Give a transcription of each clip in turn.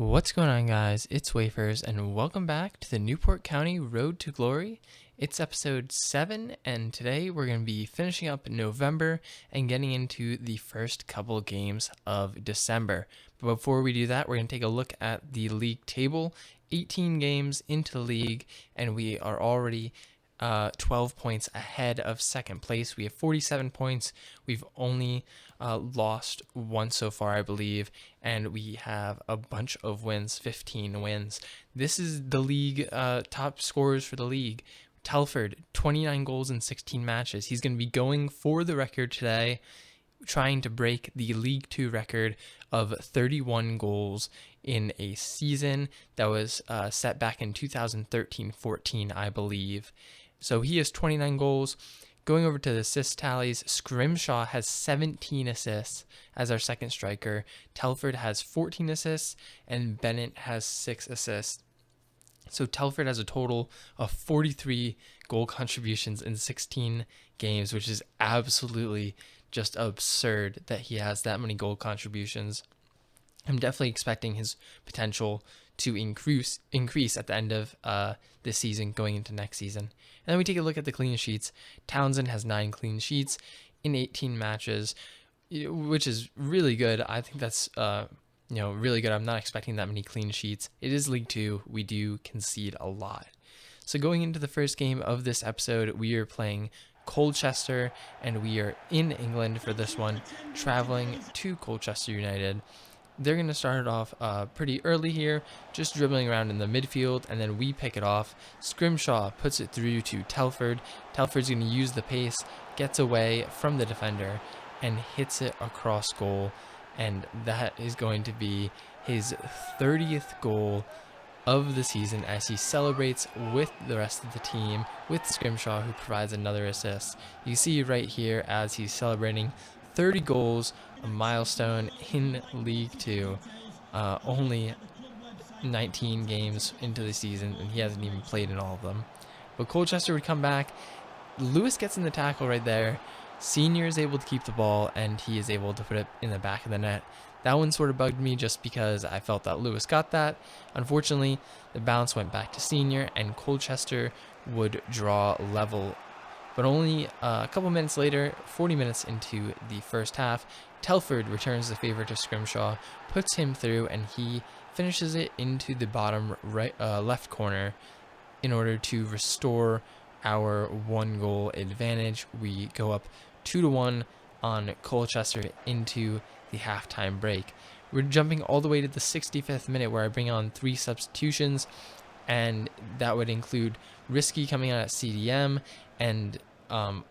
What's going on, guys? It's Wafers, and welcome back to the Newport County Road to Glory. It's episode 7, and today we're going to be finishing up November and getting into the first couple games of December. But before we do that, we're going to take a look at the league table. 18 games into the league, and we are already 12 points ahead of second place. We have 47 points. We've only lost once so far, I believe, and we have a bunch of wins, 15 wins. This is the league top scorers for the league. Telford, 29 goals in 16 matches. He's going to be going for the record today, trying to break the League 2 record of 31 goals in a season that was set back in 2013-14, I believe. So he has 29 goals. Going over to the assist tallies, Scrimshaw has 17 assists as our second striker. Telford has 14 assists, and Bennett has 6 assists. So Telford has a total of 43 goal contributions in 16 games, which is absolutely just absurd that he has that many goal contributions. I'm definitely expecting his potential to increase at the end of this season going into next season. And then we take a look at the clean sheets. Townsend has 9 clean sheets in 18 matches, which is really good. I think that's really good. I'm not expecting that many clean sheets. It is League 2. We do concede a lot. So going into the first game of this episode, we are playing Colchester, and we are in England for this one, traveling to Colchester United. They're going to start it off pretty early here, just dribbling around in the midfield, and then we pick it off. Scrimshaw puts it through to Telford. Telford's going to use the pace, gets away from the defender, and hits it across goal. And that is going to be his 30th goal of the season as he celebrates with the rest of the team, with Scrimshaw, who provides another assist. You see right here as he's celebrating 30 goals, a milestone in League 2. Only 19 games into the season, and he hasn't even played in all of them. But Colchester would come back. Lewis gets in the tackle right there. Senior is able to keep the ball, and he is able to put it in the back of the net. That one sort of bugged me just because I felt that Lewis got that. Unfortunately, the bounce went back to Senior, and Colchester would draw level. But only a couple minutes later, 40 minutes into the first half, Telford returns the favor to Scrimshaw, puts him through, and he finishes it into the bottom right left corner in order to restore our 1-goal advantage. We go up 2-1 on Colchester into the halftime break. We're jumping all the way to the 65th minute where I bring on 3 substitutions, and that would include Risky coming out at CDM, and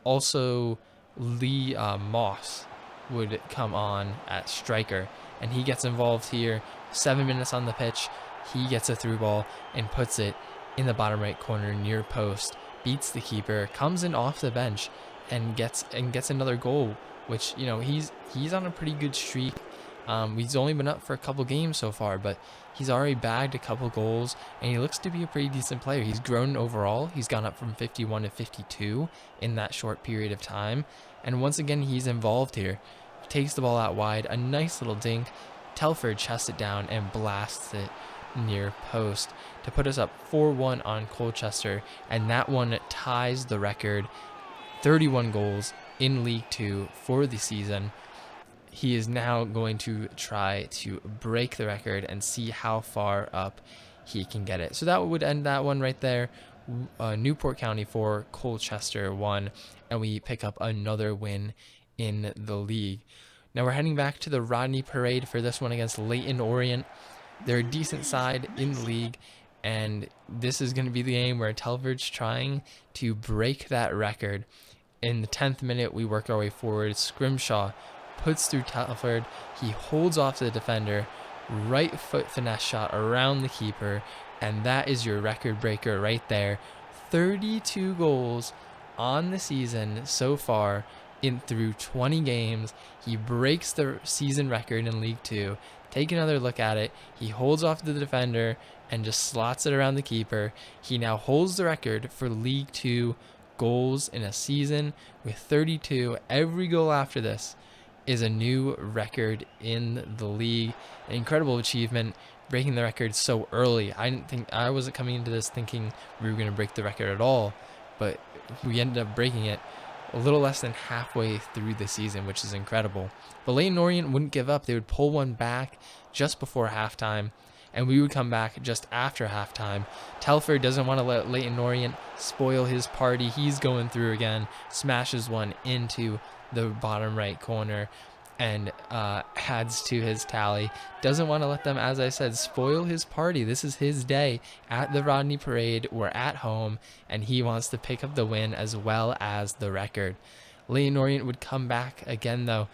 also Lee Moss would come on at striker, and he gets involved here. 7 minutes on the pitch, he gets a through ball and puts it in the bottom right corner near post, beats the keeper, comes in off the bench, and gets another goal, which, he's on a pretty good streak. He's only been up for a couple games so far, but he's already bagged a couple goals, and he looks to be a pretty decent player. He's grown overall. He's gone up from 51 to 52 in that short period of time, and once again, he's involved here. Takes the ball out wide, a nice little dink. Telford chests it down and blasts it near post to put us up 4-1 on Colchester, and that one ties the record, 31 goals in League 2 for the season. He is now going to try to break the record and see how far up he can get it. So that would end that one right there. Newport County 4, Colchester 1, and we pick up another win in the league. Now we're heading back to the Rodney Parade for this one against Leyton Orient. They're a decent side in the league, and this is going to be the game where Telford's trying to break that record. In the 10th minute, we work our way forward. Scrimshaw puts through Telford. He holds off the defender. Right foot finesse shot around the keeper, and that is your record breaker right there. 32 goals on the season so far through 20 games. He breaks the season record in League 2. Take another look at it. He holds off the defender and just slots it around the keeper. He now holds the record for League 2 goals in a season with 32. Every goal after this is a new record in the league. An incredible achievement, breaking the record so early. I wasn't coming into this thinking we were going to break the record at all, but we ended up breaking it a little less than halfway through the season, which is incredible. But Leyton Orient wouldn't give up. They would pull one back just before halftime, and we would come back just after halftime. Telford doesn't want to let Leyton Orient spoil his party. He's going through again, smashes one into the bottom right corner, and adds to his tally. Doesn't want to let them, as I said, spoil his party. This is his day at the Rodney Parade. We're at home, and he wants to pick up the win as well as the record. Leyton Orient would come back again, though.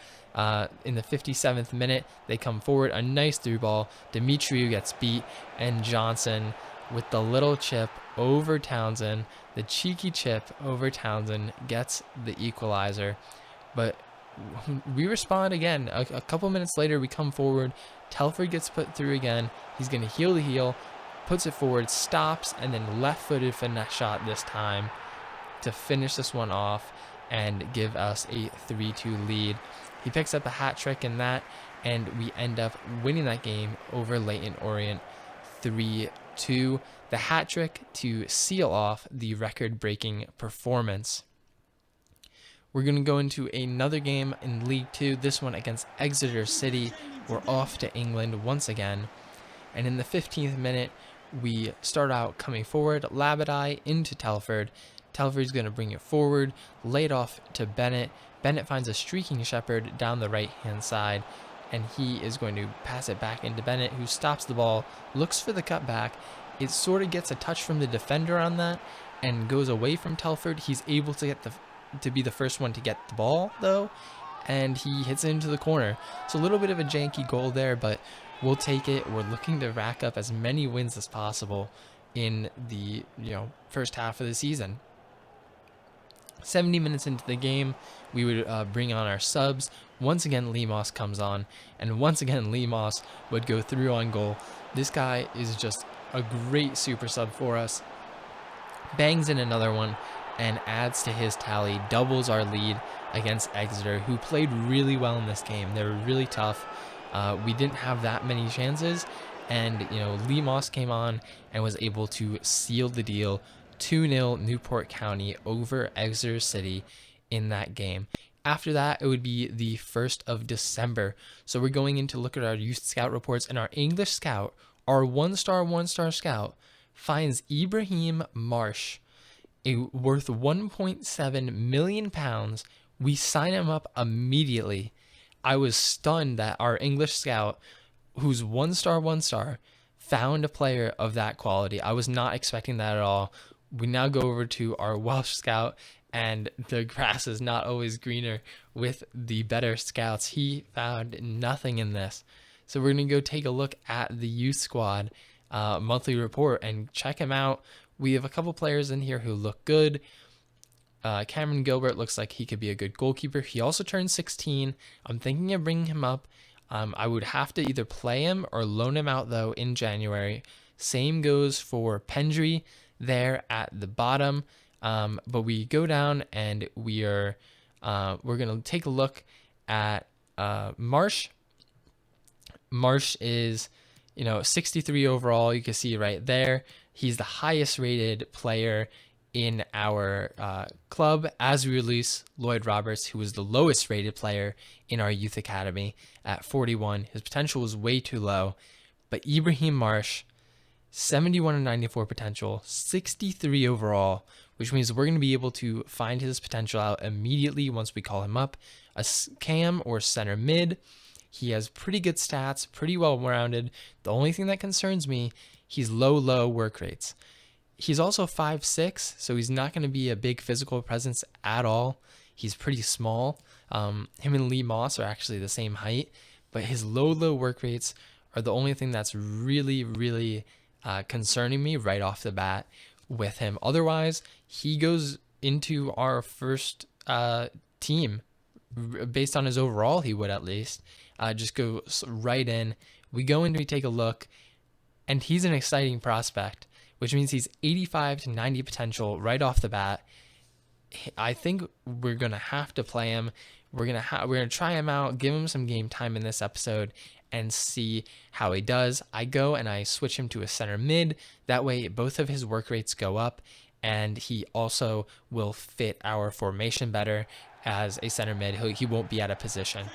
In the 57th minute, they come forward. A nice through ball. Demetriou gets beat, and Johnson with the little chip over Townsend. The cheeky chip over Townsend gets the equalizer. But we respond again. A couple minutes later, we come forward. Telford gets put through again. He's going to heel the heel, puts it forward, stops, and then left-footed finesse shot this time to finish this one off and give us a 3-2 lead. He picks up a hat trick in that, and we end up winning that game over Leyton Orient 3-2. The hat trick to seal off the record-breaking performance. We're going to go into another game in League 2, this one against Exeter City. We're off to England once again. And in the 15th minute, we start out coming forward. Labadie into Telford. Telford's going to bring it forward, lay it off to Bennett. Bennett finds a streaking Shepherd down the right-hand side, and he is going to pass it back into Bennett, who stops the ball, looks for the cutback. It sort of gets a touch from the defender on that and goes away from Telford. He's able to be the first one to get the ball, though, and he hits it into the corner. It's a little bit of a janky goal there, but we'll take it. We're looking to rack up as many wins as possible in the first half of the season. 70 minutes into the game, we would bring on our subs. Once again, Lee Moss comes on, and once again, Lee Moss would go through on goal. This guy is just a great super sub for us. Bangs in another one and adds to his tally, doubles our lead against Exeter, who played really well in this game. They were really tough. We didn't have that many chances, and Lee Moss came on and was able to seal the deal. 2-0 Newport County over Exeter City in that game. After that, it would be the 1st of December. So we're going in to look at our youth scout reports, and our English scout, our one-star scout, finds Ibrahim Marsh, worth £1.7 million. We sign him up immediately. I was stunned that our English scout, who's one-star, found a player of that quality. I was not expecting that at all. We now go over to our Welsh scout, and the grass is not always greener with the better scouts. He found nothing in this. So we're going to go take a look at the youth squad monthly report and check him out. We have a couple players in here who look good. Cameron Gilbert looks like he could be a good goalkeeper. He also turned 16. I'm thinking of bringing him up. I would have to either play him or loan him out, though, in January. Same goes for Pendry there at the bottom. But we go down and we're going to take a look at Marsh. Marsh is 63 overall. You can see right there. He's the highest rated player in our club, as we release Lloyd Roberts, who was the lowest rated player in our youth academy at 41. His potential was way too low. But Ibrahim Marsh, 71 and 94 potential, 63 overall, which means we're going to be able to find his potential out immediately once we call him up. A cam or center mid. He has pretty good stats, pretty well-rounded. The only thing that concerns me, he's low work rates. He's also 5'6", so he's not going to be a big physical presence at all. He's pretty small. Him and Lee Moss are actually the same height, but his low work rates are the only thing that's really concerning me right off the bat with him. Otherwise, he goes into our first team. Based on his overall, he would at least just go right in. We go in, we take a look, and he's an exciting prospect, which means he's 85 to 90 potential right off the bat. I think we're going to have to play him. We're gonna try him out, give him some game time in this episode, and see how he does. I go and I switch him to a center mid. That way, both of his work rates go up, and he also will fit our formation better as a center mid. He won't be out of position.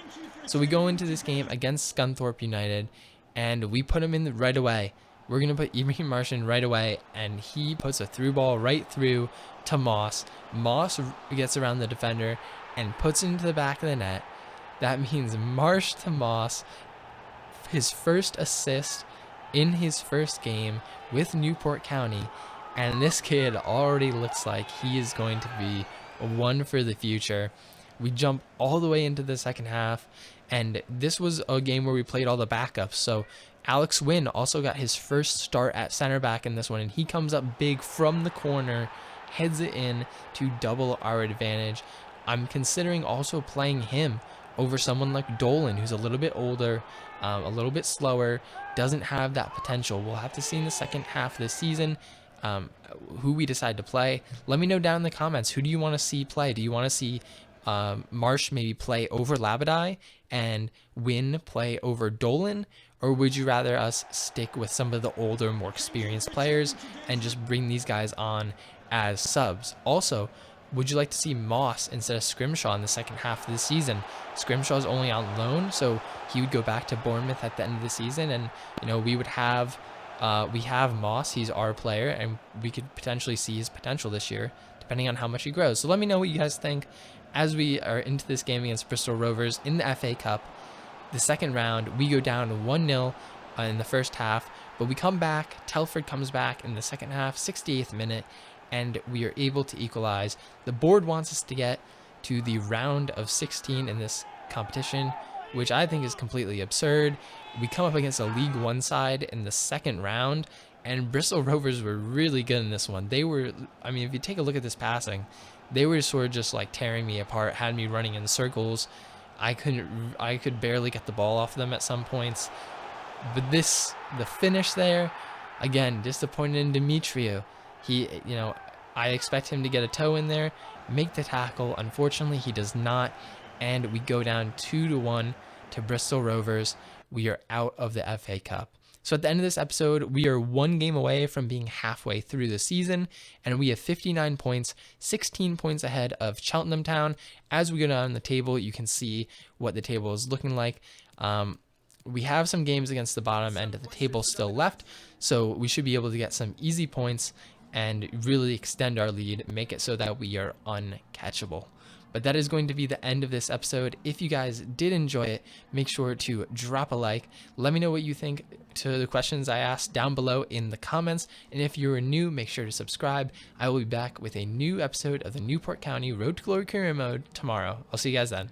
So we go into this game against Scunthorpe United, and we put him in right away. We're going to put Ibrahim Marsh in right away, and he puts a through ball right through to Moss. Moss gets around the defender and puts it into the back of the net. That means Marsh to Moss, his first assist in his first game with Newport County, and this kid already looks like he is going to be one for the future. We jump all the way into the second half, and this was a game where we played all the backups. So Alex Wynn also got his first start at center back in this one, and he comes up big from the corner, heads it in to double our advantage. I'm considering also playing him over someone like Dolan, who's a little bit older, a little bit slower, doesn't have that potential. We'll have to see in the second half of the season who we decide to play. Let me know down in the comments, who do you want to see play? Do you want to see Marsh maybe play over Labadai and Win play over Dolan? Or would you rather us stick with some of the older, more experienced players and just bring these guys on as subs? Also, would you like to see Moss instead of Scrimshaw in the second half of the season? Scrimshaw's only on loan, so he would go back to Bournemouth at the end of the season, and we would have Moss. He's our player, and we could potentially see his potential this year, depending on how much he grows. So let me know what you guys think as we are into this game against Bristol Rovers in the FA Cup. The second round, we go down 1-0 in the first half, but we come back. Telford comes back in the second half, 68th minute, and we are able to equalize. The board wants us to get to the round of 16 in this competition, which I think is completely absurd. We come up against a League One side in the second round, and Bristol Rovers were really good in this one. They were, I mean, if you take a look at this passing, they were sort of just like tearing me apart, had me running in circles. I could barely get the ball off them at some points. But the finish there, again, disappointed in Demetriou. I expect him to get a toe in there, make the tackle. Unfortunately, he does not, and we go down 2-1 to Bristol Rovers. We are out of the FA Cup. So at the end of this episode, we are one game away from being halfway through the season, and we have 59 points, 16 points ahead of Cheltenham Town. As we go down the table, you can see what the table is looking like. We have some games against the bottom end of the table still left, so we should be able to get some easy points and really extend our lead, make it so that we are uncatchable. But that is going to be the end of this episode. If you guys did enjoy it, make sure to drop a like. Let me know what you think to the questions I asked down below in the comments. And if you're new, make sure to subscribe. I will be back with a new episode of the Newport County Road to Glory Career Mode tomorrow. I'll see you guys then.